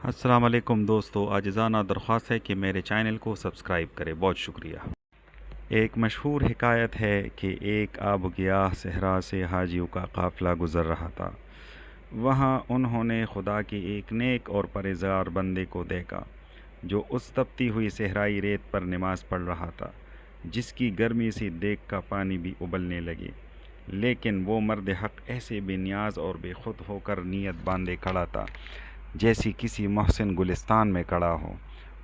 अस्सलाम वालेकुम दोस्तों, आजिज़ाना दरख्वास्त है कि मेरे चैनल को सब्सक्राइब करें। बहुत शुक्रिया। एक मशहूर हिकायत है कि एक आबगियाह सहरा से हाजियों का काफ़िला गुज़र रहा था। वहाँ उन्होंने खुदा के एक नेक और परहेज़गार बंदे को देखा जो उस तपती हुई सहराई रेत पर नमाज़ पढ़ रहा था, जिसकी गर्मी से देग का पानी भी उबलने लगे। लेकिन वो मर्द हक़ ऐसे बेनियाज और बेखुद होकर नियत बांधे खड़ा था जैसी किसी मोहसिन गुलिस्तान में खड़ा हो।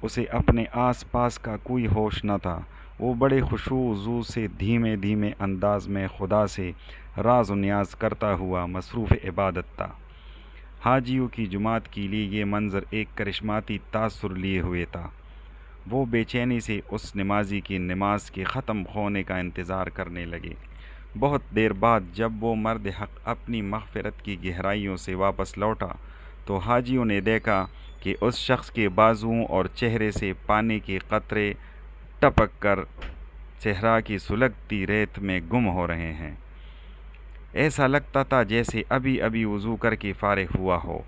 उसे अपने आस पास का कोई होश न था। वो बड़े खुशू से धीमे धीमे अंदाज में खुदा से राज व न्याज करता हुआ मसरूफ़ इबादत था। हाजियों की जुमात के लिए ये मंज़र एक करिश्माती तासुर लिए हुए था। वो बेचैनी से उस नमाजी की नमाज के ख़त्म होने का इंतज़ार करने लगे। बहुत देर बाद जब वो मर्द हक़ अपनी मग़फ़िरत की गहराइयों से वापस लौटा तो हाजियों ने देखा कि उस शख्स के बाजुओं और चेहरे से पानी के कतरे टपक कर सहरा की सुलगती रेत में गुम हो रहे हैं। ऐसा लगता था जैसे अभी अभी वज़ू करके फारिग हुआ हो।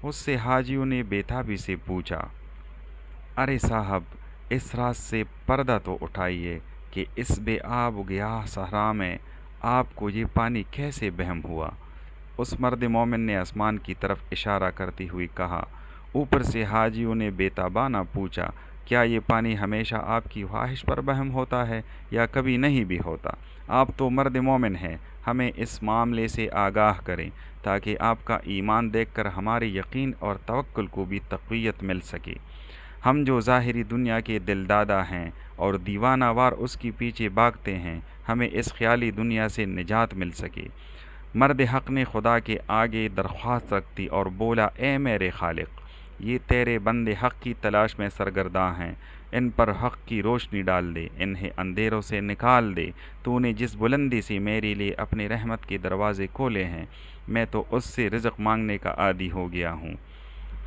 उससे हाजियों ने बेताबी से पूछा, अरे साहब, इस रात से पर्दा तो उठाइए कि इस बेआब गयाह सहरा में आपको ये पानी कैसे बहम हुआ। उस मर्द मोमिन ने आसमान की तरफ इशारा करती हुई कहा। ऊपर से हाजियों ने बेताबाना पूछा, क्या ये पानी हमेशा आपकी ख्वाहिश पर बहम होता है या कभी नहीं भी होता? आप तो मर्द मोमिन हैं, हमें इस मामले से आगाह करें ताकि आपका ईमान देखकर हमारे यकीन और तवक्कुल को भी तक़वियत मिल सके। हम जो ज़ाहिरी दुनिया के दिलदादा हैं और दीवानावार उसके पीछे भागते हैं, हमें इस ख़याली दुनिया से निजात मिल सके। मर्द हक़ ने खुदा के आगे दरख्वास्त रख दी और बोला, ए मेरे खालिक, ये तेरे बंदे हक़ की तलाश में सरगर्दा हैं। इन पर हक़ की रोशनी डाल दे, इन्हें अंधेरों से निकाल दे। तूने जिस बुलंदी से मेरे लिए अपनी रहमत के दरवाज़े खोले हैं, मैं तो उससे रिज़्क़ मांगने का आदी हो गया हूँ।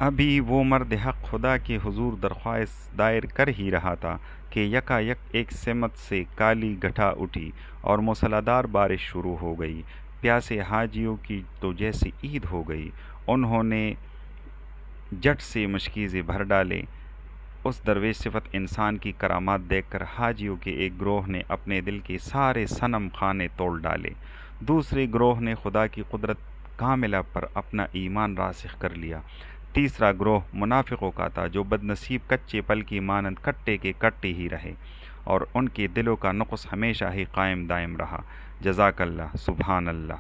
अभी वो मर्द हक़ खुदा के हुजूर दरख्वास्त दायर कर ही रहा था कि यकायक एक सिमत से काली घटा उठी और मूसलाधार बारिश शुरू हो गई। प्यासे हाजियों की तो जैसी ईद हो गई। उन्होंने जट से मशकीज़े भर डाले। उस दरवेश सिफत इंसान की करामात देखकर हाजियों के एक ग्रोह ने अपने दिल के सारे सनम खाने तोड़ डाले। दूसरे ग्रोह ने खुदा की कुदरत कामिला पर अपना ईमान रासिख कर लिया। तीसरा ग्रोह मुनाफिकों का था जो बदनसीब कच्चे पल की मानंद कट्टे के कट्टे ही रहे और उनके दिलों का नुक़्स हमेशा ही कायम दायम रहा। जज़ाकल्लाह, सुबहान अल्लाह।